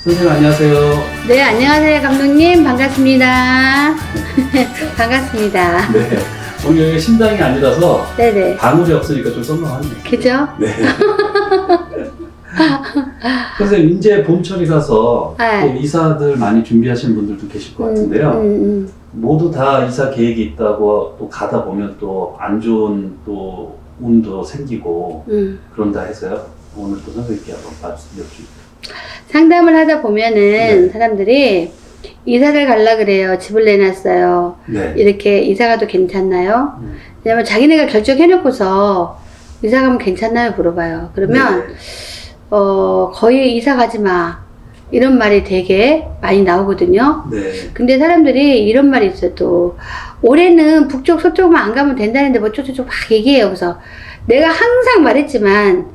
선생님 안녕하세요. 네, 안녕하세요. 감독님. 반갑습니다. 반갑습니다. 네. 오늘 여기 신당이 아니라서 네네. 방울이 없으니까 좀 썰렁하네요. 그죠? 네. 선생님 이제 봄철이라서 네. 또 이사들 많이 준비하시는 분들도 계실 것 같은데요. 모두 다 이사 계획이 있다고 또 가다 보면 또 안 좋은 또 운도 생기고 그런다 해서요. 오늘 또 선생님께 한번 말씀 여쭙니다. 상담을 하다 보면은 네. 사람들이 이사를 가려 그래요. 집을 내놨어요. 네. 이렇게 이사 가도 괜찮나요? 왜냐면 자기네가 결정해놓고서 이사 가면 괜찮나요? 물어봐요. 그러면 네. 거의 이사 가지 마. 이런 말이 되게 많이 나오거든요. 네. 근데 사람들이 이런 말이 있어요. 또 올해는 북쪽 서쪽만 안 가면 된다는데 뭐 쪼쪼쪼 막 얘기해요. 그래서 내가 항상 말했지만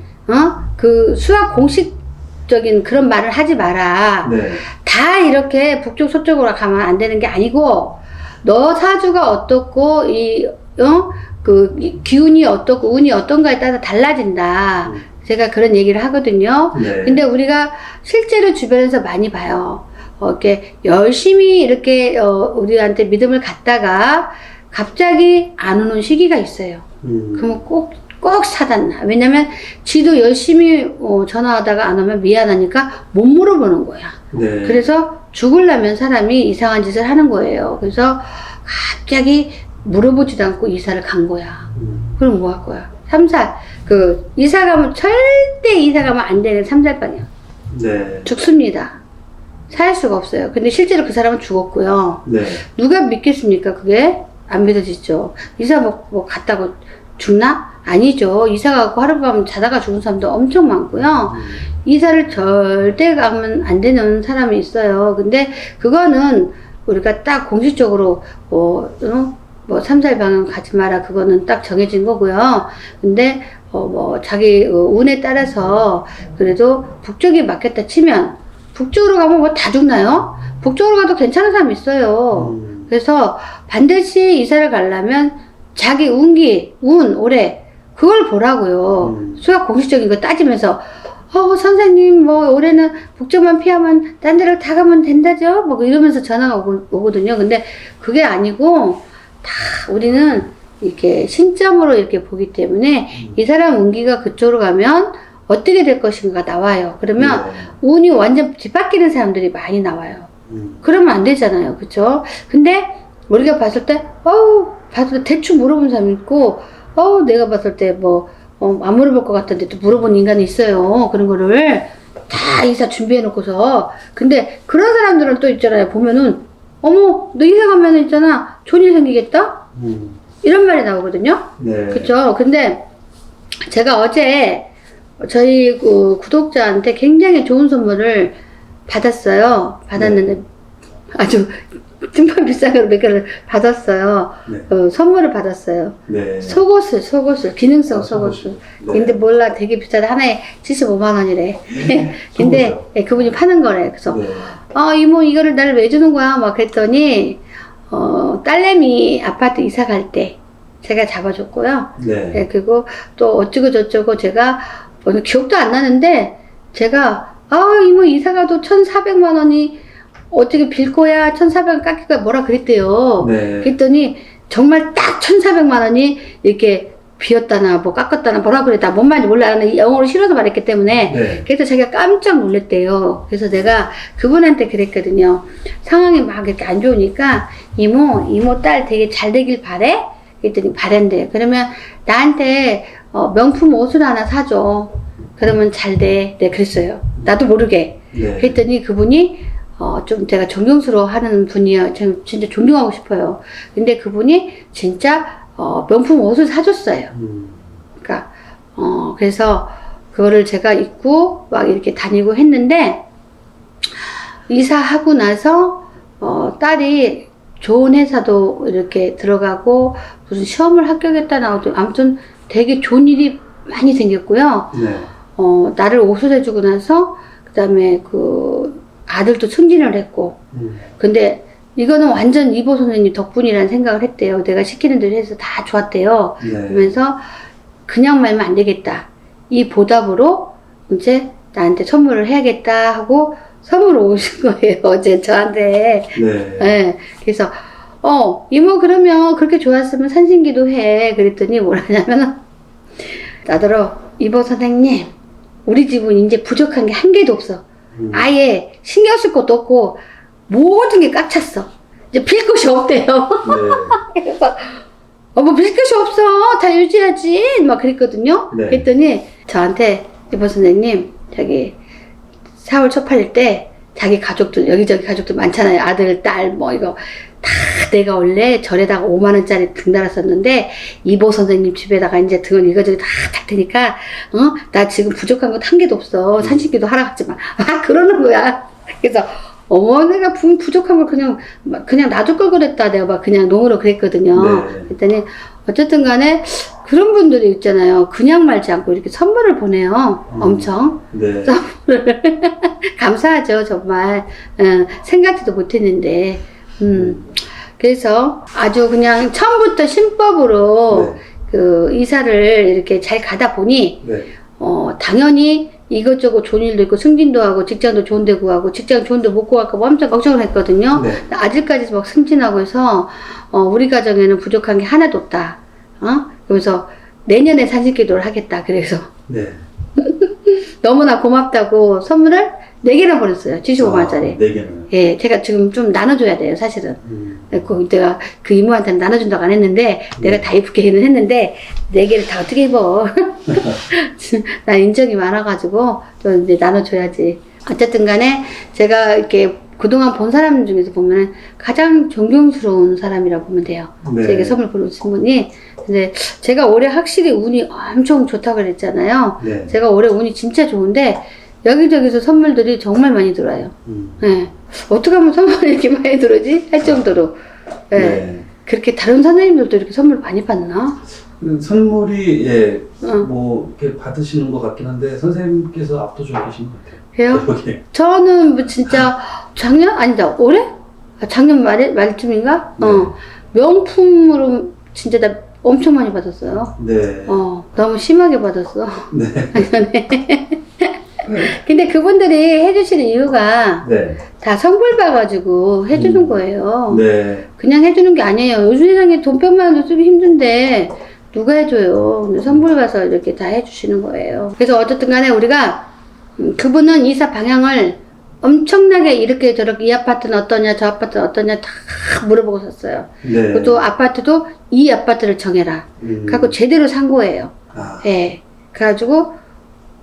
그 수학 공식적인 그런 말을 하지 마라. 네. 다 이렇게 북쪽 서쪽으로 가면 안 되는 게 아니고 너 사주가 어떻고 그 기운이 어떻고 운이 어떤가에 따라 달라진다. 제가 그런 얘기를 하거든요. 네. 근데 우리가 실제로 주변에서 많이 봐요. 이렇게 열심히 이렇게 우리한테 믿음을 갖다가 갑자기 안 오는 시기가 있어요. 그러면 꼭 사단나. 왜냐면 지도 열심히 전화하다가 안 오면 미안하니까 못 물어보는 거야. 네. 그래서 죽으려면 사람이 이상한 짓을 하는 거예요. 그래서 갑자기 물어보지도 않고 이사를 간 거야. 그럼 뭐 할 거야? 3살. 이사 가면 절대 이사 가면 안 되는 3살방이야. 네. 죽습니다. 살 수가 없어요. 근데 실제로 그 사람은 죽었고요. 네. 누가 믿겠습니까? 그게 안 믿어지죠. 이사 뭐 갔다고 죽나? 아니죠. 이사 가고 하룻밤 자다가 죽은 사람도 엄청 많고요. 이사를 절대 가면 안 되는 사람이 있어요. 근데 그거는 우리가 딱 공식적으로 뭐 3살 방향 가지 마라. 그거는 딱 정해진 거고요. 근데 자기 운에 따라서 그래도 북쪽이 맞겠다 치면 북쪽으로 가면 뭐 다 죽나요? 북쪽으로 가도 괜찮은 사람이 있어요. 그래서 반드시 이사를 가려면 자기 운 올해 그걸 보라고요. 수학 공식적인 거 따지면서 선생님 뭐 올해는 북쪽만 피하면 딴 데를 다 가면 된다죠? 뭐 이러면서 전화가 오거든요. 근데 그게 아니고 다 우리는 이렇게 신점으로 이렇게 보기 때문에 이 사람 운기가 그쪽으로 가면 어떻게 될 것인가 나와요. 그러면 네. 운이 완전 뒤바뀌는 사람들이 많이 나와요. 그러면 안 되잖아요. 그쵸? 근데 우리가 봤을 때 대충 물어본 사람 있고 내가 봤을 때 안 물어볼 것 같은데 또 물어본 인간이 있어요. 그런 거를 다 이사 준비해 놓고서. 근데 그런 사람들은 또 있잖아요. 보면은 어머 너 이사 가면 있잖아 좋은 일 생기겠다? 이런 말이 나오거든요. 네. 그쵸? 근데 제가 어제 저희 구독자한테 굉장히 좋은 선물을 받았어요. 받았는데 아주 정말 비싼 걸 몇 개를 받았어요. 네. 선물을 받았어요. 네. 속옷을 기능성 속옷을. 네. 근데 몰라 되게 비싸다. 하나에 75만 원이래. 근데 그분이 파는 거래. 그래서 네. 이모 이거를 날 왜 주는 거야? 막 그랬더니 딸내미 아파트 이사 갈 때 제가 잡아줬고요. 네. 네, 그리고 또 어쩌고 저쩌고 제가 기억도 안 나는데 제가 이모 이사 가도 1,400만 원이 어떻게 빌 거야? 1,400원 깎일까? 뭐라 그랬대요. 네. 그랬더니 정말 딱 1,400만 원이 이렇게 비었다나 뭐 깎았다나 뭐라 그랬다. 뭔 말인지 몰라. 나는 영어로 싫어서 말했기 때문에. 네. 그래서 자기가 깜짝 놀랐대요. 그래서 내가 그분한테 그랬거든요. 상황이 막 이렇게 안 좋으니까 이모 딸 되게 잘 되길 바래? 그랬더니 바란대. 그러면 나한테 명품 옷을 하나 사줘. 그러면 잘 돼. 네, 그랬어요. 나도 모르게. 네. 그랬더니 그분이 좀 제가 존경스러워 하는 분이요. 제가 진짜 존경하고 싶어요. 근데 그분이 진짜 명품 옷을 사줬어요. 그러니까 그래서 그거를 제가 입고 막 이렇게 다니고 했는데 이사하고 나서 딸이 좋은 회사도 이렇게 들어가고 무슨 시험을 합격했다 나오고 아무튼 되게 좋은 일이 많이 생겼고요. 네. 나를 옷을 해주고 나서 그다음에 아들도 승진을 했고. 근데 이거는 완전 이보 선생님 덕분이라는 생각을 했대요. 내가 시키는 대로 해서 다 좋았대요. 네. 그러면서 그냥 말면 안 되겠다. 이 보답으로 이제 나한테 선물을 해야겠다 하고 선물 오신 거예요. 어제 저한테. 네. 네. 그래서 이모 그러면 그렇게 좋았으면 산신기도 해. 그랬더니 뭐라냐면은 나더러 이보 선생님 우리 집은 이제 부족한 게 한 개도 없어. 아예 신경 쓸 것도 없고 모든 게 꽉 찼어. 이제 빌 것이 없대요. 네. 그래서 뭐 빌 것이 없어. 다 유지하지. 막 그랬거든요. 네. 그랬더니 저한테 이보 선생님 저기 4월 초팔일 때 자기 가족들 여기저기 가족들 많잖아요. 아들, 딸 뭐 이거 다 내가 원래 절에다가 5만 원짜리 등 달았었는데 이보 선생님 집에다가 이제 등을 이거저거 다 탈 테니까 나 지금 부족한 것 한 개도 없어. 산신기도 하라 갔지만 그러는 거야. 그래서 어머 내가 부족한 걸 그냥 놔둘 걸 그랬다. 내가 막 그냥 농으로 그랬거든요. 네. 그랬더니 어쨌든 간에 그런 분들이 있잖아요. 그냥 말지 않고 이렇게 선물을 보내요. 엄청. 네. 선물을. 감사하죠, 정말. 생각지도 못했는데. 그래서 아주 그냥 처음부터 신법으로 네. 그 이사를 이렇게 잘 가다 보니, 네. 당연히 이것저것 좋은 일도 있고 승진도 하고 직장도 좋은 데 구하고 직장 좋은 데 못 구할까 봐 엄청 걱정을 했거든요. 네. 아직까지 막 승진하고 해서 우리 가정에는 부족한 게 하나도 없다. 그래서 내년에 산신기도를 하겠다. 그래서 네. 너무나 고맙다고 선물을 4개나 보냈어요. 75만 원짜리. 4개는. 예, 제가 지금 좀 나눠줘야 돼요, 사실은. 내가 그 이모한테는 나눠준다고 안 했는데, 내가 다 입기는 했는데, 4개를 다 어떻게 입어. 난 인정이 많아가지고, 또 이제 나눠줘야지. 어쨌든 간에, 제가 이렇게 그동안 본 사람 중에서 보면 가장 존경스러운 사람이라고 보면 돼요. 네. 제게 선물 보내주신 분이. 근데 제가 올해 확실히 운이 엄청 좋다고 그랬잖아요. 네. 제가 올해 운이 진짜 좋은데, 여기저기서 선물들이 정말 많이 들어와요. 네. 어떻게 하면 선물이 이렇게 많이 들어오지? 할 정도로. 네. 네. 그렇게 다른 선생님들도 이렇게 선물 많이 받나? 선물이 뭐 이렇게 받으시는 것 같긴 한데 선생님께서 압도적으로 계신 것 같아요. 그래요? 여기. 저는 뭐 진짜 작년? 아니다. 올해? 작년 말쯤인가? 네. 명품으로 진짜 나 엄청 많이 받았어요. 네. 너무 심하게 받았어. 네. 근데 그분들이 해주시는 이유가 네. 다 선물 봐가지고 해주는 거예요. 네. 그냥 해주는 게 아니에요. 요즘 세상에 돈 100만 원도 쓰기 힘든데 누가 해줘요. 근데 선물 가서 이렇게 다 해주시는 거예요. 그래서 어쨌든 간에 우리가 그분은 이사 방향을 엄청나게 이렇게 저렇게 이 아파트는 어떠냐 저 아파트는 어떠냐 다 물어보고 샀어요. 네. 그리고 또 아파트도 이 아파트를 정해라. 그래갖고 제대로 산 거예요. 예. 그래가지고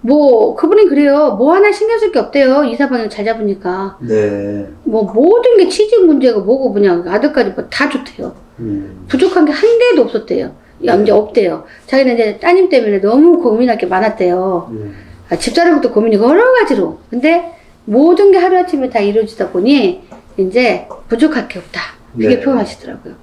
뭐 그분이 그래요. 뭐 하나 신경 쓸 게 없대요. 이사 방향 잘 잡으니까. 네. 뭐 모든 게 취직 문제가 뭐고 뭐냐 아들까지 뭐 다 좋대요. 부족한 게 한 개도 없었대요. 이제 없대요. 자기는 이제 따님 때문에 너무 고민할 게 많았대요. 집사람부터 고민이 여러 가지로. 근데 모든 게 하루아침에 다 이루어지다 보니 이제 부족할 게 없다. 그게 네. 표현하시더라고요.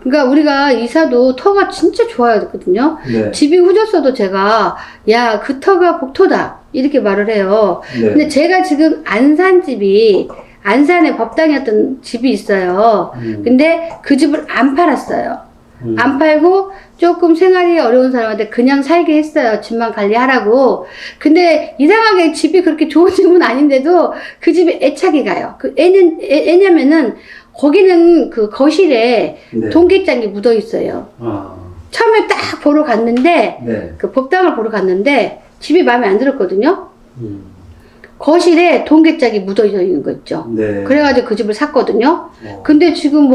그러니까 우리가 이사도 터가 진짜 좋아야 되거든요. 네. 집이 후졌어도 제가 야, 그 터가 복토다 이렇게 말을 해요. 네. 근데 제가 지금 안산 집이 안산에 법당이었던 집이 있어요. 근데 그 집을 안 팔았어요. 안 팔고 조금 생활이 어려운 사람한테 그냥 살게 했어요. 집만 관리하라고. 근데 이상하게 집이 그렇게 좋은 집은 아닌데도 그 집에 애착이 가요. 왜냐면은 거기는 그 거실에 네. 동계장이 묻어 있어요. 처음에 딱 보러 갔는데 네. 그 법당을 보러 갔는데 집이 마음에 안 들었거든요. 거실에 동계짝이 묻어 있는 거 있죠. 네. 그래가지고 그 집을 샀거든요. 근데 지금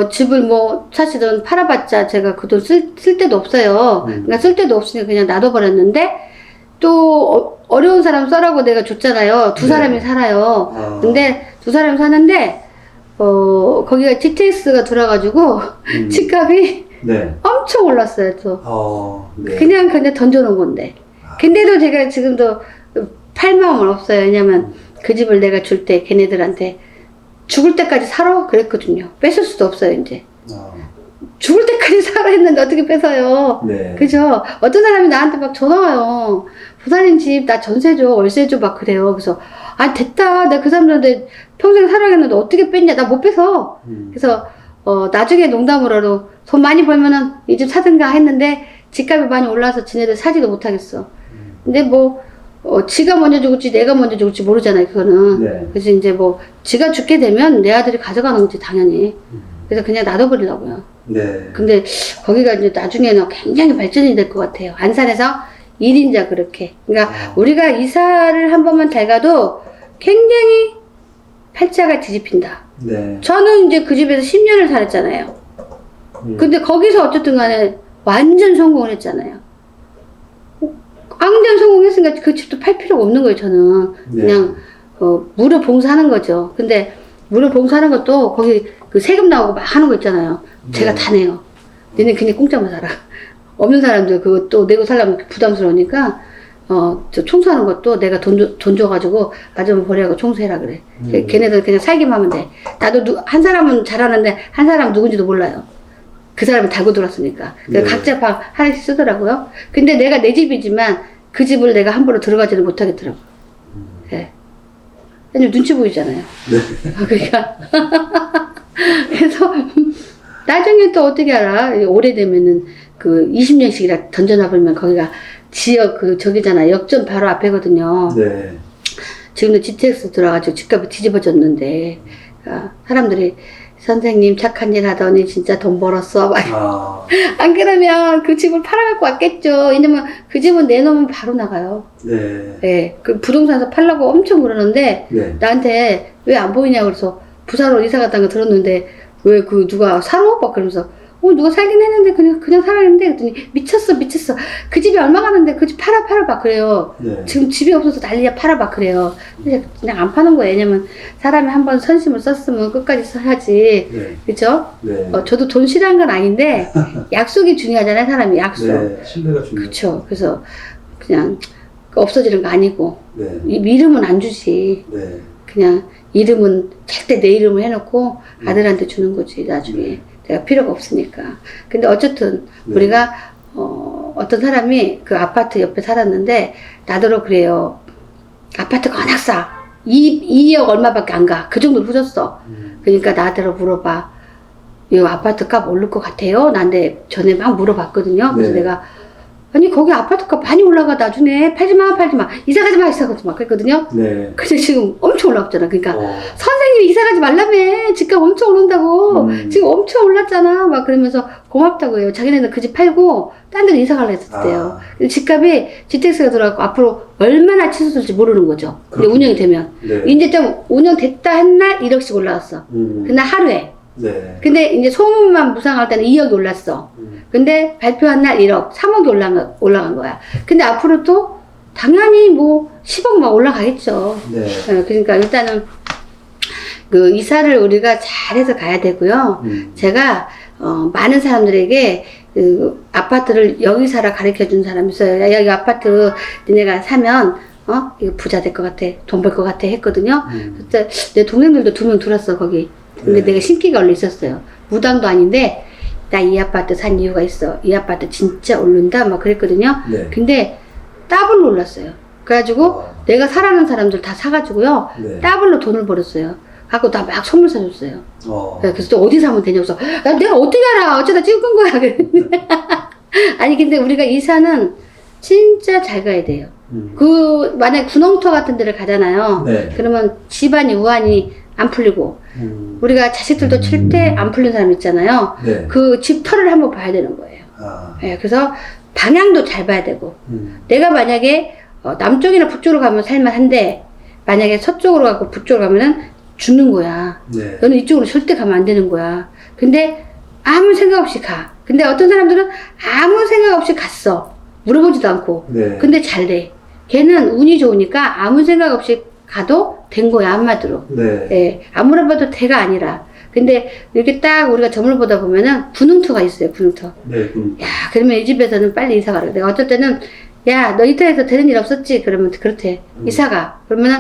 집을 사실은 팔아봤자 제가 그 돈 쓸 데도 없어요. 그러니까 쓸 데도 없으니까 그냥 놔둬버렸는데 또 어려운 사람 써라고 내가 줬잖아요. 두 네. 사람이 살아요. 근데 두 사람이 사는데 거기가 GTX가 들어가지고 집값이 네. 엄청 올랐어요. 또. 네. 그냥 던져놓은 건데. 근데도 제가 지금도 팔 마음은 없어요. 왜냐면 그 집을 내가 줄 때 걔네들한테 죽을 때까지 살아? 그랬거든요. 뺏을 수도 없어요, 이제. 죽을 때까지 살아 했는데 어떻게 뺏어요? 네. 그죠? 어떤 사람이 나한테 막 전화 와요. 부사님 집 나 전세 줘, 월세 줘, 막 그래요. 그래서, 됐다. 내가 그 사람들한테 평생 살아야겠는데 어떻게 뺐냐? 나 못 뺏어. 그래서, 나중에 농담으로도 돈 많이 벌면은 이 집 사든가 했는데 집값이 많이 올라서 지네들 사지도 못하겠어. 근데 지가 먼저 죽을지 내가 먼저 죽을지 모르잖아요, 그거는. 네. 그래서 이제 뭐, 지가 죽게 되면 내 아들이 가져가는 거지, 당연히. 그래서 그냥 놔둬버리려고요. 네. 근데 거기가 이제 나중에는 굉장히 발전이 될 것 같아요. 안산에서 1인자 그렇게. 그러니까 우리가 이사를 한 번만 잘 가도 굉장히 팔자가 뒤집힌다. 네. 저는 이제 그 집에서 10년을 살았잖아요. 근데 거기서 어쨌든 간에 완전 성공을 했잖아요. 완전 성공했으니까 그 집도 팔 필요가 없는 거예요, 저는. 네. 그냥, 무료 봉사하는 거죠. 근데 무료 봉사하는 것도 거기 그 세금 나오고 막 하는 거 있잖아요. 제가 네. 다 내요. 너네 그냥 공짜만 살아. 없는 사람들 그것도 내고 살려면 부담스러우니까, 저 청소하는 것도 내가 돈 줘가지고 아줌마 보내고 청소해라 그래. 걔네들 그냥 살기만 하면 돼. 나도 한 사람은 잘하는데 한 사람은 누군지도 몰라요. 그 사람을 달고 들었으니까. 그래서 네. 각자 방 하나씩 쓰더라고요. 근데 내가 내 집이지만 그 집을 내가 함부로 들어가지는 못하겠더라고. 네. 왜냐면 눈치 보이잖아요. 네. 그러니까. 그래서 나중에 또 어떻게 알아? 오래되면은 그 20년씩이나 던져놔버리면 거기가 지역 저기잖아. 역전 바로 앞에거든요. 네. 지금도 GTX 들어가지고 집값이 뒤집어졌는데, 사람들이 선생님 착한 일 하더니 진짜 돈 벌었어. 막. 안 그러면 그 집을 팔아갖고 왔겠죠. 왜냐면 그 집은 내놓으면 바로 나가요. 네. 네. 그 부동산에서 팔라고 엄청 그러는데, 네. 나한테 왜 안 보이냐고 그래서 부산으로 이사 갔다는 거 들었는데, 왜 누가 사러? 막 그러면서, 누가 살긴 했는데 그냥 살았는데 그랬더니 미쳤어. 그 집이 얼마 가는데 그 집 팔아 막 그래요. 네. 지금 집이 없어서 난리야 팔아 막 그래요. 근데 그냥 안 파는 거예요. 왜냐면 사람이 한번 선심을 썼으면 끝까지 써야지. 네. 그죠? 네. 저도 돈 싫어한 건 아닌데 약속이 중요하잖아요. 사람이 약속. 네. 신뢰가 중요해요. 그렇죠. 그래서 그냥 없어지는 거 아니고 네. 이름은 안 주지. 네. 그냥 이름은 절대 내 이름을 해놓고 아들한테 주는 거지 나중에. 내가 필요가 없으니까. 근데 어쨌든 네. 우리가 어떤 사람이 그 아파트 옆에 살았는데 나더러 그래요. 아파트가 워낙 싸. 2억 얼마밖에 안 가. 그 정도로 후졌어. 그러니까 나더러 물어봐. 이 아파트 값 오를 것 같아요? 나한테 전에 막 물어봤거든요. 그래서 네. 내가 아니 거기 아파트 값 많이 올라가 나중에 팔지 마 이사 가지 마 그랬거든요. 네. 근데 지금 엄청 올랐잖아. 그러니까 선생님이 이사 가지 말라며. 집값 엄청 오른다고. 지금 엄청 올랐잖아. 막 그러면서 고맙다고 해요. 자기네는 그 집 팔고 딴 데로 이사 가려 했었대요. 집값이 GTX가 들어가고 앞으로 얼마나 치솟을지 모르는 거죠. 근데 운영이 되면. 네. 이제 좀 운영됐다 한 날 1억씩 올라왔어. 그날 하루에. 네. 근데 이제 소문만 무상할 때는 2억이 올랐어. 근데 발표한 날 1억, 3억이 올라간 거야. 근데 앞으로 또 당연히 뭐 10억 막 올라가겠죠. 네. 그러니까 일단은 그 이사를 우리가 잘해서 가야 되고요. 제가 많은 사람들에게 그 아파트를 여기 사라 가르쳐 준 사람이 있어요. 야, 여기 아파트 니네가 사면 이거 부자 될 것 같아, 돈 벌 것 같아 했거든요. 그때 내 동생들도 2명 들었어 거기. 근데 네. 내가 신기가 얼른 있었어요. 무당도 아닌데 나 이 아파트 산 이유가 있어. 이 아파트 진짜 오른다 막 그랬거든요. 네. 근데 더블로 올랐어요. 그래가지고 내가 사라는 사람들 다 사가지고요. 네. 더블로 돈을 벌었어요. 갖고 다 막 선물 사줬어요. 그래서 또 어디 사면 되냐고 해서 야, 내가 어떻게 알아? 어쩌다 찍은 거야. 그랬는데 아니 근데 우리가 이사는 진짜 잘 가야 돼요. 만약 군용터 같은 데를 가잖아요. 네. 그러면 집안이 우환이 안 풀리고 우리가 자식들도 절대 안 풀린 사람 있잖아요. 네. 그 집 터를 한번 봐야 되는 거예요. 네, 그래서 방향도 잘 봐야 되고 내가 만약에 남쪽이나 북쪽으로 가면 살만한데 만약에 서쪽으로 가고 북쪽으로 가면은 죽는 거야. 네. 너는 이쪽으로 절대 가면 안 되는 거야. 근데 아무 생각 없이 가. 근데 어떤 사람들은 아무 생각 없이 갔어. 물어보지도 않고. 네. 근데 잘 돼. 걔는 운이 좋으니까 아무 생각 없이 가도 된 거야, 한마디로. 네. 예, 안 물어봐도 대가 아니라. 근데 이렇게 딱 우리가 점을 보다 보면은 군웅터가 있어요, 군웅터. 네. 야, 그러면 이 집에서는 빨리 이사 가라. 내가 어쩔 때는, 야, 너 이태리에서 되는 일 없었지? 그러면 그렇대. 이사 가. 그러면은,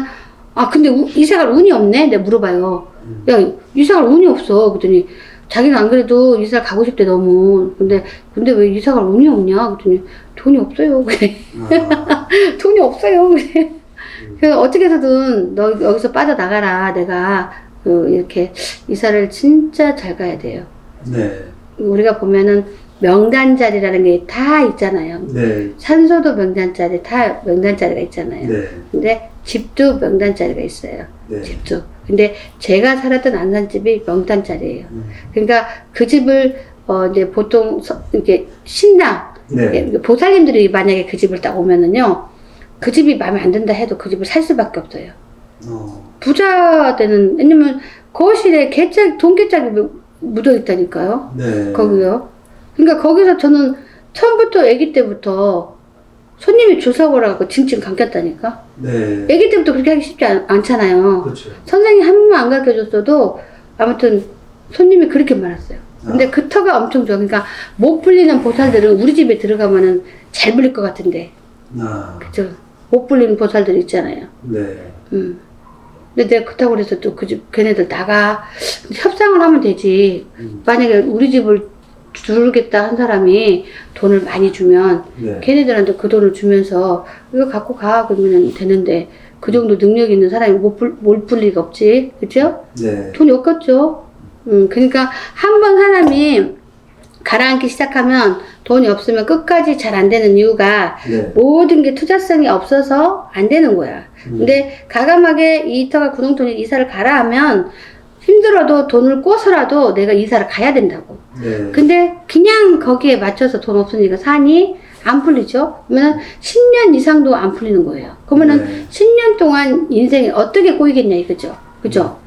근데 이사 갈 운이 없네? 내가 물어봐요. 야, 이사 갈 운이 없어. 그랬더니, 자기는 안 그래도 이사 가고 싶대, 너무. 근데 왜 이사 갈 운이 없냐? 그랬더니, 돈이 없어요. 그래. 돈이 없어요. 그래. 그래서 어떻게 해서든 너 여기서 빠져나가라. 내가 이렇게 이사를 진짜 잘 가야 돼요. 네. 우리가 보면은 명단 자리라는 게 다 있잖아요. 네. 산소도 명단 자리, 다 명단 자리가 있잖아요. 네. 근데 집도 명단 자리가 있어요. 네. 집도. 근데 제가 살았던 안산집이 명단 자리예요. 그러니까 그 집을 이제 보통 이렇게 신당, 네. 보살님들이 만약에 그 집을 딱 오면은요, 그 집이 마음에 안 든다 해도 그 집을 살 수밖에 없어요. 부자 되는, 왜냐면 거실에 돈깨짝이 묻어 있다니까요. 네. 거기요. 그러니까 거기서 저는 처음부터 아기 때부터 손님이 줄 서보라고 징징 감겼다니까. 네. 아기 때부터 그렇게 하기 쉽지 않잖아요. 그렇죠. 선생님 한 번만 안 가르쳐줬어도 아무튼 손님이 그렇게 많았어요. 근데 그 터가 엄청 좋아. 그러니까 못 풀리는 보살들은 우리 집에 들어가면은 잘 불릴 것 같은데. 그죠? 못 풀리는 보살들 있잖아요. 네. 근데 내가 그렇다고 그래서 또 그 집, 걔네들 나가. 협상을 하면 되지. 만약에 우리 집을 주겠다 한 사람이 돈을 많이 주면, 네. 걔네들한테 그 돈을 주면서, 이거 갖고 가. 그러면 되는데, 그 정도 능력 있는 사람이 못 풀 리가 없지. 그죠? 네. 돈이 없겠죠. 그러니까 한 번 사람이 가라앉기 시작하면 돈이 없으면 끝까지 잘 안 되는 이유가 네. 모든 게 투자성이 없어서 안 되는 거야. 근데 가감하게 이 터가 구동통에 이사를 가라 하면 힘들어도 돈을 꿔서라도 내가 이사를 가야 된다고. 네. 근데 그냥 거기에 맞춰서 돈 없으니까 사니 안 풀리죠? 그러면 10년 이상도 안 풀리는 거예요. 그러면은 네. 10년 동안 인생이 어떻게 꼬이겠냐 이거죠. 그죠?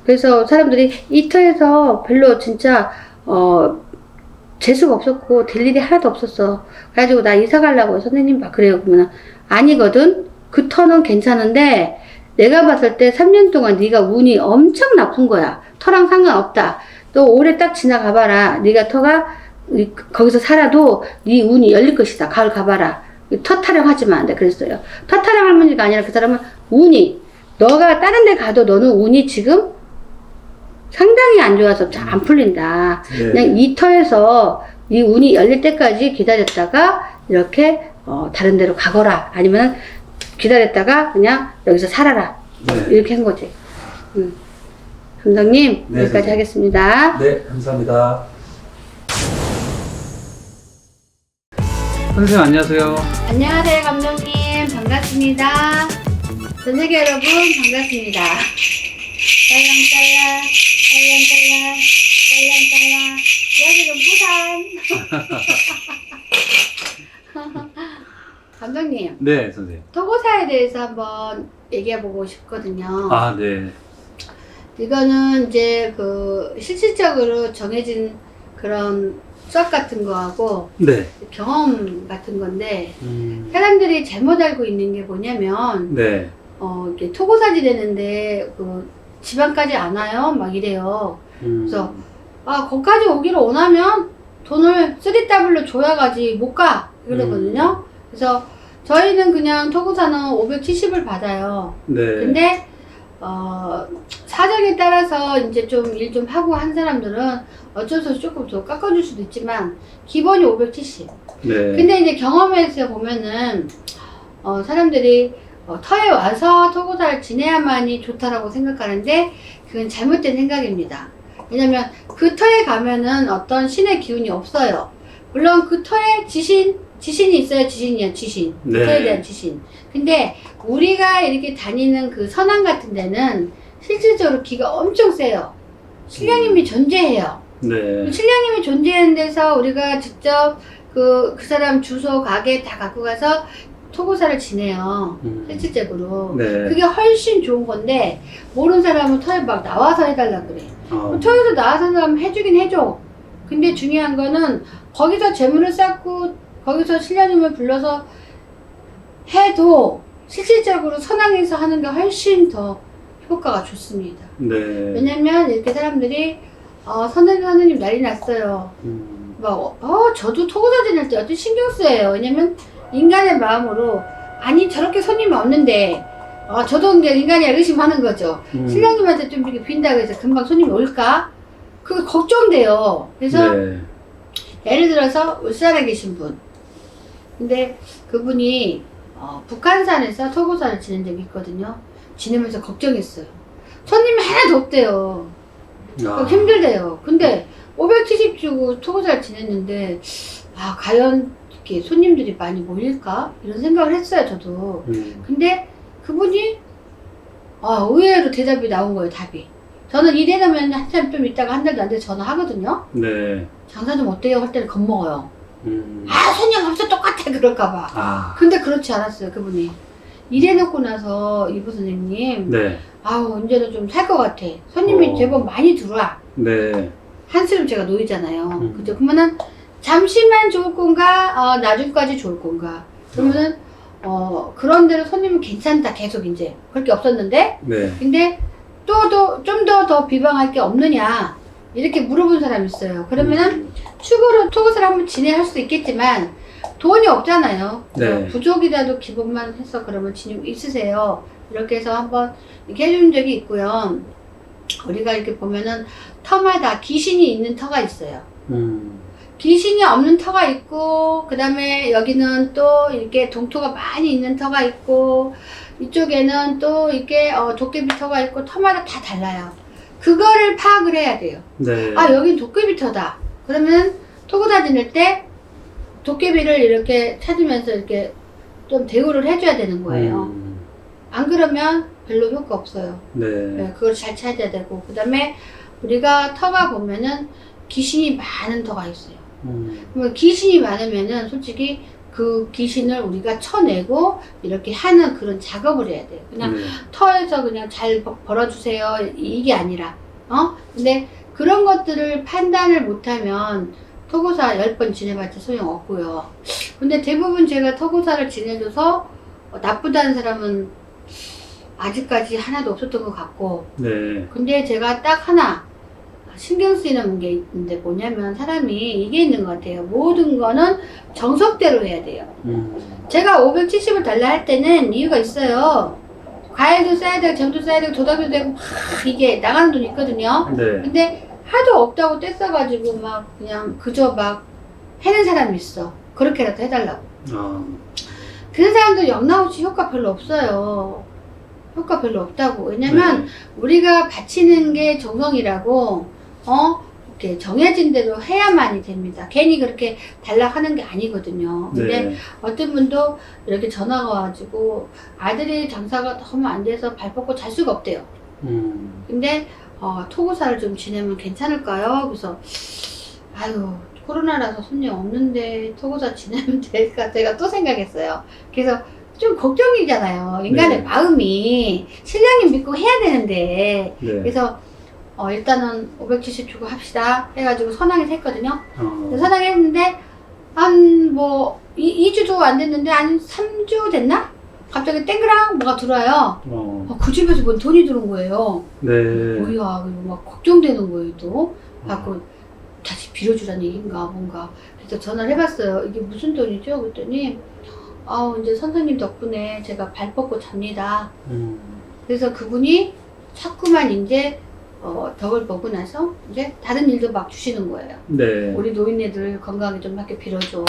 그래서 사람들이 이 터에서 별로 진짜 재수가 없었고 될 일이 하나도 없었어. 그래가지고 나 이사 가려고 선생님 막 그래요. 그러면 아니거든. 그 터는 괜찮은데 내가 봤을 때 3년 동안 네가 운이 엄청 나쁜 거야. 터랑 상관없다. 너 올해 딱 지나가 봐라. 네가 터가 거기서 살아도 네 운이 열릴 것이다. 가을 가봐라. 터 타령하지 마. 내가 그랬어요. 터 타령 할머니가 아니라 그 사람은 운이 너가 다른 데 가도 너는 운이 지금 상당히 안 좋아서 잘 안 풀린다. 네. 그냥 이 터에서 이 운이 열릴 때까지 기다렸다가 이렇게 다른 데로 가거라. 아니면 기다렸다가 그냥 여기서 살아라. 네. 이렇게 한 거지. 감독님 네, 여기까지 선생님. 하겠습니다. 네, 감사합니다. 선생님 안녕하세요. 안녕하세요 감독님 반갑습니다. 전 세계 여러분 반갑습니다. 딸랑딸랑 딸랑딸랑 여기는 부산. 감독님 네, 선생님. 토고사에 대해서 한번 얘기해보고 싶거든요. 아, 네. 이거는 이제 그 실질적으로 정해진 그런 수학 같은 거하고 네. 경험 같은 건데 사람들이 잘못 알고 있는 게 뭐냐면 네. 이렇게 토고사 지내는데 그 지방까지 안 와요 막 이래요. 그래서 거기까지 오기를 원하면 돈을 3더블로 줘야 가지 못 가 이러거든요. 그래서 저희는 그냥 토고사는 570을 받아요. 네. 근데 사정에 따라서 이제 좀 일 좀 하고 한 사람들은 어쩔 수 없이 조금 더 깎아줄 수도 있지만 기본이 570. 네. 근데 이제 경험에서 보면은 사람들이 터에 와서 토고사를 지내야만이 좋다라고 생각하는데 그건 잘못된 생각입니다. 왜냐면 그 터에 가면은 어떤 신의 기운이 없어요. 물론 그 터에 지신이 있어요. 지신이야 지신. 그 네. 터에 대한 지신. 근데 우리가 이렇게 다니는 그 선암 같은 데는 실질적으로 기가 엄청 세요. 신령님이 존재해요. 네. 신령님이 존재하는 데서 우리가 직접 그 사람 주소, 가게 다 갖고 가서 토고사를 지내요. 실질적으로. 네. 그게 훨씬 좋은 건데, 모르는 사람은 터에 막 나와서 해달라 그래. 터에서 나와서 하면 해주긴 해줘. 근데 중요한 거는, 거기서 재물을 쌓고, 거기서 신령님을 불러서 해도, 실질적으로 선왕에서 하는 게 훨씬 더 효과가 좋습니다. 네. 왜냐면, 이렇게 사람들이, 선생님 난리 났어요. 막, 저도 토고사 지낼 때 어떤 신경 쓰여요. 왜냐면, 인간의 마음으로, 아니, 저렇게 손님이 없는데, 저도 이제 인간이 의심하는 거죠. 신령님한테 좀 이렇게 빈다고 해서 금방 손님이 올까? 그거 걱정돼요. 그래서, 네. 예를 들어서, 울산에 계신 분. 근데 그분이, 북한산에서 토고사를 지낸 적이 있거든요. 지내면서 걱정했어요. 손님이 하나도 없대요. 힘들대요. 근데 570 주고 토고사를 지냈는데, 아, 과연 이렇게 손님들이 많이 모일까? 이런 생각을 했어요, 저도. 근데 그분이, 아, 의외로 대답이 나온 거예요, 답이. 저는 일해놓으면 한참 좀 있다가 한 달도 안 돼서 전화하거든요. 네. 장사 좀 어때요? 할 때는 겁먹어요. 아, 손님 없어 똑같아 그럴까봐. 아. 근데 그렇지 않았어요, 그분이. 일해놓고 나서 이부 선생님, 네. 아우 이제는 좀 살 것 같아. 손님이 제법 많이 들어와. 네. 한스름 제가 놓이잖아요. 그죠? 그러면은 잠시만 좋을 건가? 나중까지 좋을 건가? 그러면은 그런 대로 손님은 괜찮다. 계속 이제 그렇게 없었는데, 네. 근데 좀 더 비방할 게 없느냐? 이렇게 물어본 사람이 있어요. 그러면은 축으로 토굿을 한번 진행할 수도 있겠지만 돈이 없잖아요. 네. 부족이라도 기본만 해서 그러면 진입 있으세요. 이렇게 해서 한번 이렇게 해준 적이 있고요. 우리가 이렇게 보면은 터마다 귀신이 있는 터가 있어요. 귀신이 없는 터가 있고, 그 다음에 여기는 또 이렇게 동토가 많이 있는 터가 있고, 이쪽에는 또 이렇게 도깨비 터가 있고, 터마다 다 달라요. 그거를 파악을 해야 돼요. 네. 아, 여긴 도깨비 터다. 그러면 토고다 지낼 때 도깨비를 이렇게 찾으면서 이렇게 좀 대우를 해줘야 되는 거예요. 안 그러면 별로 효과 없어요. 네. 네, 그걸 잘 찾아야 되고, 그 다음에 우리가 터가 보면은 귀신이 많은 터가 있어요. 그러면 귀신이 많으면은 솔직히 그 귀신을 우리가 쳐내고 이렇게 하는 그런 작업을 해야 돼요. 그냥 터에서 그냥 잘 벌어주세요. 이게 아니라, 근데 그런 것들을 판단을 못하면 토고사 10번 지내봤자 소용없고요. 근데 대부분 제가 토고사를 지내줘서 나쁘다는 사람은 아직까지 하나도 없었던 것 같고, 네. 근데 제가 딱 하나 신경 쓰이는 게 있는데 뭐냐면 사람이 이게 있는 것 같아요. 모든 거는 정석대로 해야 돼요. 제가 570을 달라 할 때는 이유가 있어요. 과일도 써야 되고 잼도 써야 되고 도덕도 되고 막 이게 나가는 돈이 있거든요. 네. 근데 하도 없다고 떼써가지고 막 그냥 그저 막 해는 사람이 있어. 그렇게라도 해달라고. 그런 사람들 영나우치 효과 별로 없어요. 효과 별로 없다고. 왜냐면 우리가 바치는 게 정성이라고 이렇게 정해진 대로 해야만이 됩니다. 괜히 그렇게 달라 하는 게 아니거든요. 근데 네. 어떤 분도 이렇게 전화가 와가지고 아들이 장사가 너무 안 돼서 발 뻗고 잘 수가 없대요. 근데 토고사를 좀 지내면 괜찮을까요? 그래서 아유 코로나라서 손님 없는데 토고사 지내면 될까 제가 또 생각했어요. 그래서 좀 걱정이잖아요. 인간의 네. 마음이 신랑님 믿고 해야 되는데. 네. 그래서 일단은 570 주고 합시다 해가지고 선항에서 했거든요. 선항에 했는데 한 뭐 2주도 안 됐는데 한 3주 됐나? 갑자기 땡그랑 뭐가 들어와요. 그 집에서 뭔 돈이 들어온 거예요. 네. 뭐야 이거 막 걱정되는 거예요 또. 갖고 다시 빌어주라는 얘기인가 뭔가. 그래서 전화를 해봤어요. 이게 무슨 돈이죠? 그랬더니 이제 선생님 덕분에 제가 발 뻗고 잡니다. 그래서 그분이 자꾸만 이제 덕을 보고 나서 이제 다른 일도 막 주시는 거예요. 네. 우리 노인네들 건강하게 좀 이렇게 빌어줘.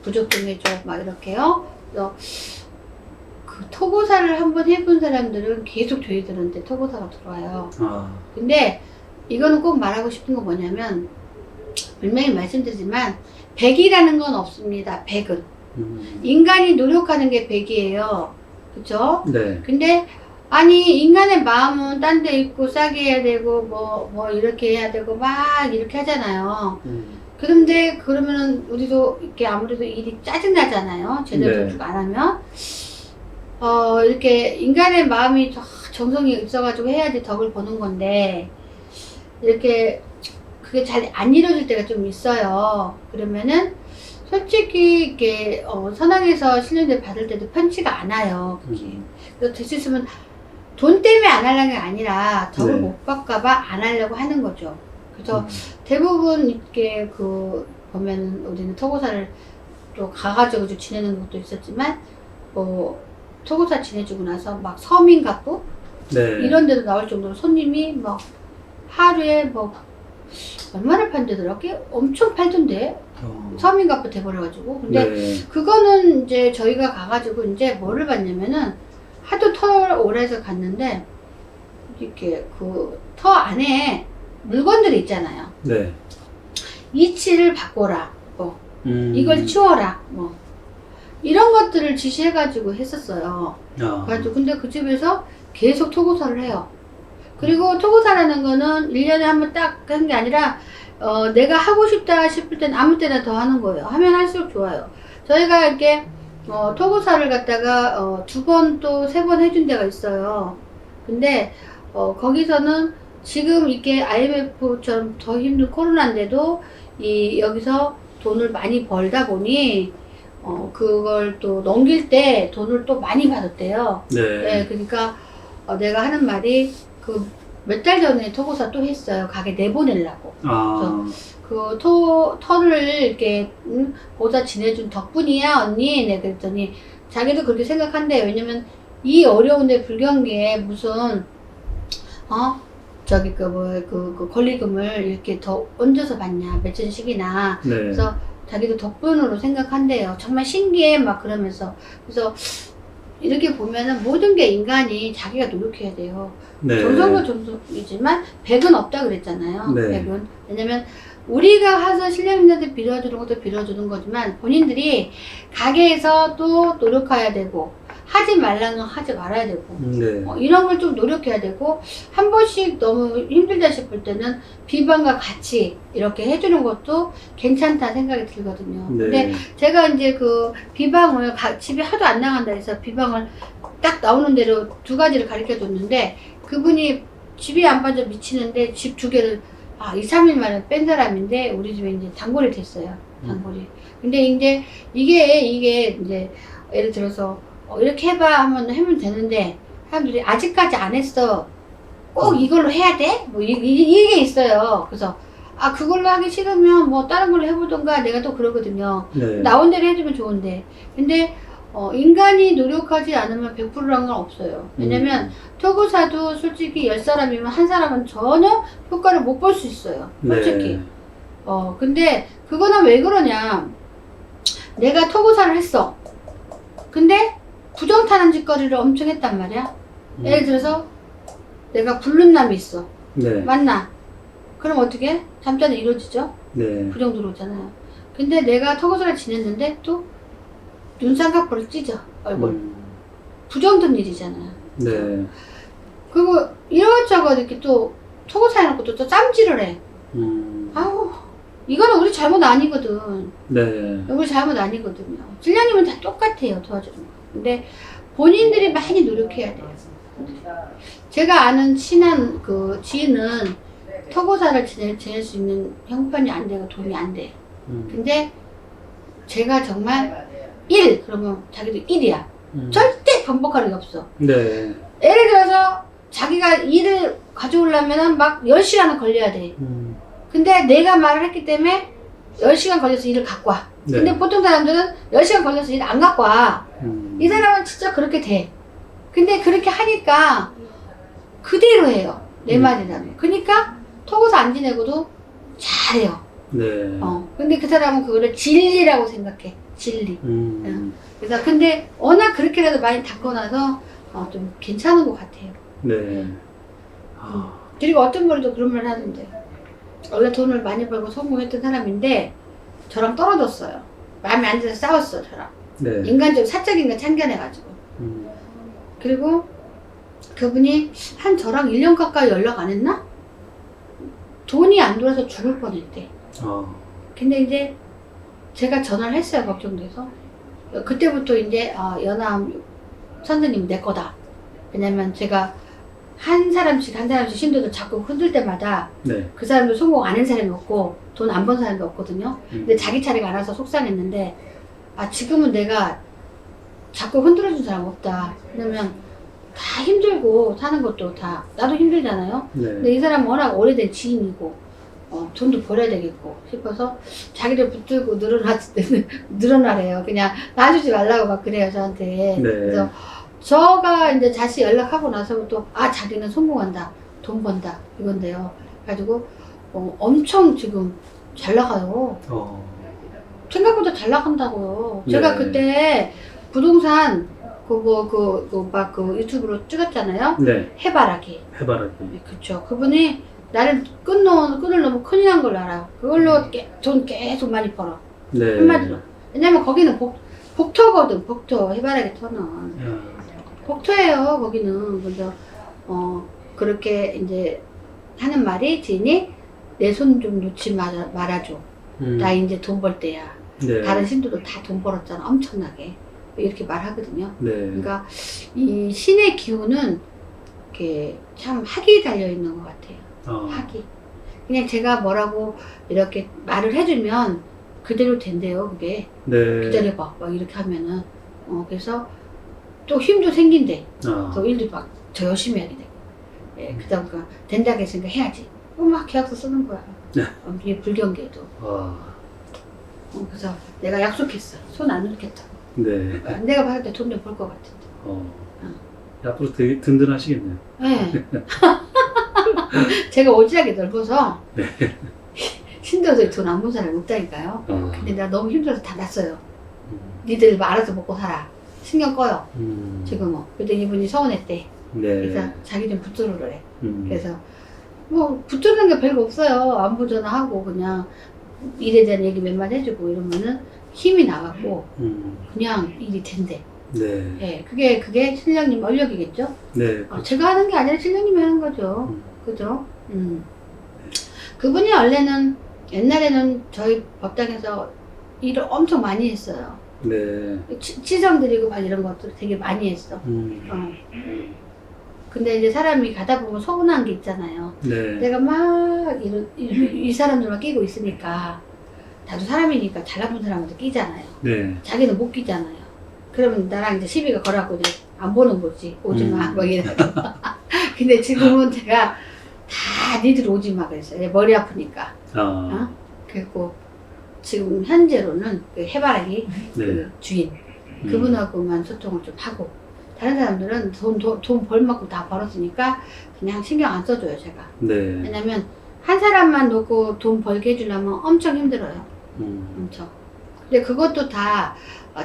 부족 좀 해줘. 막 이렇게요. 그래서 그 토고사를 한번 해본 사람들은 계속 저희들한테 토고사가 들어와요. 근데 이거는 꼭 말하고 싶은 건 뭐냐면 분명히 말씀드리지만 100이라는 건 없습니다. 100은. 인간이 노력하는 게 100이에요. 그쵸? 네. 근데 아니 인간의 마음은 딴 데 있고 싸게 해야 되고 뭐 이렇게 해야 되고 막 이렇게 하잖아요. 그런데 그러면은 우리도 이렇게 아무래도 일이 짜증 나잖아요. 제대로 네. 안 하면 이렇게 인간의 마음이 정성이 있어가지고 해야지 덕을 보는 건데 이렇게 그게 잘 안 이루어질 때가 좀 있어요. 그러면은 솔직히 이렇게 선항에서 신뢰를 받을 때도 편치가 않아요. 그게. 그래서 될 수 있으면 돈 때문에 안 하려는 게 아니라 덕을 네. 못 받까봐 안 하려고 하는 거죠. 그래서 대부분 이렇게 보면 우리는 토고사를 또 가가지고 좀 지내는 것도 있었지만 뭐 토고사 지내주고 나서 막 서민가구 네. 이런 데도 나올 정도로 손님이 막 하루에 뭐 얼마를 판대더라? 꽤 엄청 팔던데 서민가구 돼버려가지고. 근데 네. 그거는 이제 저희가 가가지고 이제 뭐를 봤냐면은 하도 터 오래서 갔는데 이렇게 그 터 안에 물건들이 있잖아요. 네. 이치를 바꿔라. 뭐 이걸 치워라. 뭐 이런 것들을 지시해가지고 했었어요. 그래가지고 근데 그 집에서 계속 토고사를 해요. 그리고 토고사라는 거는 1년에 한 번 딱 하는 게 아니라 내가 하고 싶다 싶을 땐 아무 때나 더 하는 거예요. 하면 할수록 좋아요. 저희가 이렇게 토고사를 갖다가 2번 또 3번 해준 데가 있어요. 근데 거기서는 지금 이게 IMF처럼 더 힘든 코로나인데도 여기서 돈을 많이 벌다 보니 그걸 또 넘길 때 돈을 또 많이 받았대요. 네, 그러니까 내가 하는 말이 그 몇 달 전에 토고사 또 했어요. 가게 내보내려고. 그래서 그 터를 이렇게 보다 지내준 덕분이야 언니. 네, 그랬더니 자기도 그렇게 생각한대요. 왜냐면 이 어려운데 불경기에 무슨 저기 그 권리금을 이렇게 더 얹어서 받냐 몇천씩이나. 그래서 자기도 덕분으로 생각한대요. 정말 신기해 막 그러면서. 그래서 이렇게 보면은 모든 게 인간이 자기가 노력해야 돼요. 정성도 정성이지만 100은 없다 그랬잖아요. 100은. 왜냐면 우리가 와서 실력인들한테 빌어주는 것도 빌어주는 거지만 본인들이 가게에서 또 노력해야 되고 하지 말라는 건 하지 말아야 되고 이런 걸 좀 노력해야 되고 한 번씩 너무 힘들다 싶을 때는 비방과 같이 이렇게 해주는 것도 괜찮다 생각이 들거든요. 근데 제가 이제 그 비방을 집에 하도 안 나간다 해서 비방을 딱 나오는 대로 2가지를 가르쳐 줬는데 그분이 집이 안 빠져 미치는데 집 2개를 2, 3일 만에 뺀 사람인데 우리 집에 이제 단골이 됐어요. 단골이. 근데 이제 이게 이제 예를 들어서 이렇게 해봐 하면 되는데 사람들이 아직까지 안 했어. 꼭 이걸로 해야 돼? 뭐 이게 있어요. 그래서 그걸로 하기 싫으면 뭐 다른 걸로 해보던가 내가 또 그러거든요. 나온 대로 해주면 좋은데. 근데 인간이 노력하지 않으면 100%란 건 없어요. 왜냐면 토고사도 솔직히 10사람이면 한 사람은 전혀 효과를 못 볼 수 있어요. 솔직히. 근데 그거는 왜 그러냐. 내가 토고사를 했어. 근데 부정타는 짓거리를 엄청 했단 말이야. 예를 들어서 내가 부른 남이 있어. 맞나? 그럼 어떻게? 잠자는 이루어지죠? 부정 들어오잖아요. 근데 내가 토고사를 지냈는데 또 눈쌍꺼풀을 찢어 얼굴. 부정된 일이잖아요. 그리고 이것저것 이렇게 또 토고사 해놓고 또 짬질을 해. 아우 이거는 우리 잘못 아니거든. 우리 잘못 아니거든요. 실장님은 다 똑같아요. 도와주는 거. 근데 본인들이 많이 노력해야 돼요. 제가 아는 친한 그 지인은 토고사를 지낼 수 있는 형편이 안 되고 돈이 안 돼. 근데 제가 정말 1 그러면 자기도 1이야. 절대 반복할 게 없어. 예를 들어서 자기가 일을 가져오려면 막 10시간은 걸려야 돼. 근데 내가 말을 했기 때문에 10시간 걸려서 일을 갖고 와. 근데 보통 사람들은 10시간 걸려서 일을 안 갖고 와. 이 사람은 진짜 그렇게 돼. 근데 그렇게 하니까 그대로 해요. 내 말이라면. 그러니까 토고사 안 지내고도 잘해요. 근데 그 사람은 그거를 진리라고 생각해. 진리. 그래서 근데 워낙 그렇게라도 많이 닦고 나서 좀 괜찮은 것 같아요. 그리고 어떤 분도 그런 말 하는데 원래 돈을 많이 벌고 성공했던 사람인데 저랑 떨어졌어요. 마음에 안 들어서 싸웠어 저랑. 인간적으로 사적인 거 참견해가지고. 그리고 그분이 한 저랑 1년 가까이 연락 안 했나? 돈이 안 돌아서 죽을 뻔했대. 근데 이제 제가 전화를 했어요. 걱정돼서. 그때부터 이제 연암 선생님 내 거다. 왜냐면 제가 한 사람씩 신도들 자꾸 흔들 때마다 그 사람도 성공 안 한 사람이 없고 돈 안 번 사람도 없거든요. 근데 자기 차례가 안 와서 속상했는데 지금은 내가 자꾸 흔들어준 사람 없다. 왜냐면 다 힘들고 사는 것도 다 나도 힘들잖아요. 근데 이 사람은 워낙 오래된 지인이고 돈도 벌어야 되겠고 싶어서 자기를 붙들고 늘어났을 때는 늘어나래요. 그냥 놔주지 말라고 막 그래요 저한테. 그래서 저가 이제 다시 연락하고 나서부터 자기는 성공한다, 돈 번다 이건데요. 그래가지고 엄청 지금 잘 나가요. 생각보다 잘 나간다고요. 제가 그때 부동산 그 유튜브로 찍었잖아요. 해바라기. 해바라기. 그쵸. 그분이 나는 끈을 너무 큰일 난 걸 알아. 그걸로 돈 계속 많이 벌어. 네. 한마디로. 왜냐면 거기는 복터거든, 복터. 해바라기 터는. 야. 복터예요, 거기는. 그래서, 그렇게 이제 하는 말이 지인이 내 손 좀 놓지 말아줘. 나 이제 돈 벌 때야. 네. 다른 신도도 다 돈 벌었잖아, 엄청나게. 이렇게 말하거든요. 네. 그러니까 이 신의 기운은 이렇게 참 학이 달려 있는 것 같아요. 학이. 그냥 제가 뭐라고 이렇게 말을 해주면 그대로 된대요, 그게. 네. 기다려봐, 막 이렇게 하면은. 그래서 또 힘도 생긴대. 또 일도 막 더 열심히 하게 되고. 예, 그러니까 된다고 했으니까 해야지. 막 계약서 쓰는 거야. 네. 이게 불경계도. 그래서 내가 약속했어. 손 안 놓겠다. 네. 내가 받을 때 돈 좀 벌 것 같은데. 앞으로 되게 든든하시겠네요. 네. 제가 오지하게 넓어서 네. 신도들이 돈 안 본 사람이 없다니까요. 근데 나 너무 힘들어서 다 났어요. 니들 알아서 먹고 살아. 신경 꺼요. 지금은. 그때 이분이 서운했대. 네. 그래서 자기 좀 붙들으래. 그래서 뭐 붙드는 게 별거 없어요. 안부 전화하고 그냥 일에 대한 얘기 몇 마디 해주고 이러면은 힘이 나갖고 그냥 일이 된대. 네. 예, 그게 신령님 원력이겠죠? 네. 제가 하는 게 아니라 신령님이 하는 거죠. 그죠? 그분이 원래는 옛날에는 저희 법당에서 일을 엄청 많이 했어요. 네. 치성 드리고 막 이런 것들 되게 많이 했어. 근데 이제 사람이 가다 보면 서운한 게 있잖아요. 네. 내가 막 이 사람들만 끼고 있으니까 나도 사람이니까 잘 나쁜 사람한테 끼잖아요. 네. 자기는 못 끼잖아요. 그러면 나랑 이제 시비가 걸어갖고 이제 안 보는 거지. 오지 마. 막 이래서. 근데 지금은 제가 다 니들 오지 마 그랬어요. 내 머리 아프니까. 그리고 지금 현재로는 그 해바라기 네. 그 주인 그분하고만 소통을 좀 하고 다른 사람들은 돈 벌 만큼 다 벌었으니까 그냥 신경 안 써줘요 제가. 네. 왜냐면 한 사람만 놓고 돈 벌게 해주려면 엄청 힘들어요. 엄청. 근데 그것도 다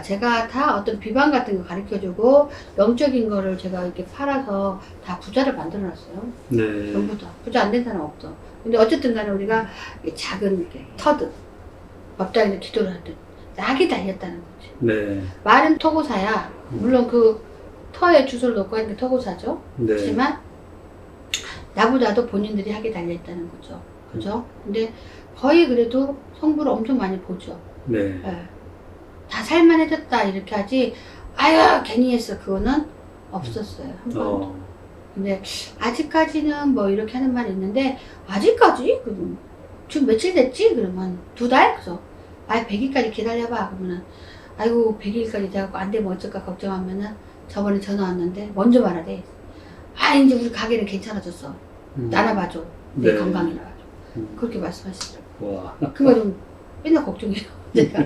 제가 다 어떤 비방 같은 거 가르쳐주고 영적인 거를 제가 이렇게 팔아서 다 부자를 만들어놨어요. 네. 전부 다. 부자 안 된 사람 없어. 근데 어쨌든 간에 우리가 작은 이렇게 터득 법당에서 기도를 하듯 낙이 달렸다는 거지. 네. 말은 토고사야. 물론 그 터에 주소를 놓고 하는 게 토고사죠. 네. 그렇지만 나보다도 본인들이 하게 달려있다는 거죠. 그죠? 근데 거의 그래도 성부를 엄청 많이 보죠. 네. 예. 다 살만해졌다 이렇게 하지 아유 괜히 했어 그거는 없었어요. 한 번도. 근데 아직까지는 뭐 이렇게 하는 말이 있는데 아직까지? 지금 며칠 됐지? 그러면 2달? 그래서 100일까지 기다려봐. 그러면은 아이고 100일까지 돼갖고 안 되면 어쩔까 걱정하면은 저번에 전화 왔는데 먼저 말하래. 이제 우리 가게는 괜찮아졌어. 나눠봐줘. 내 네. 건강이나 봐줘. 그렇게 말씀하시더라고요. 와. 그거 좀 맨날 걱정해요. 제가.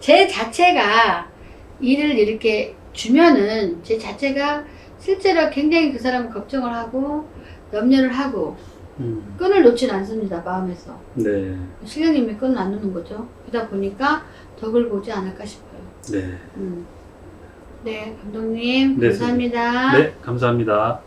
제 자체가 일을 이렇게 주면은 제 자체가 실제로 굉장히 그 사람을 걱정을 하고 염려를 하고 끈을 놓진 않습니다. 마음에서. 네. 신령님이 끈을 안 놓는 거죠. 그러다 보니까 덕을 보지 않을까 싶어요. 네. 네, 감독님 네, 감사합니다. 네, 감사합니다.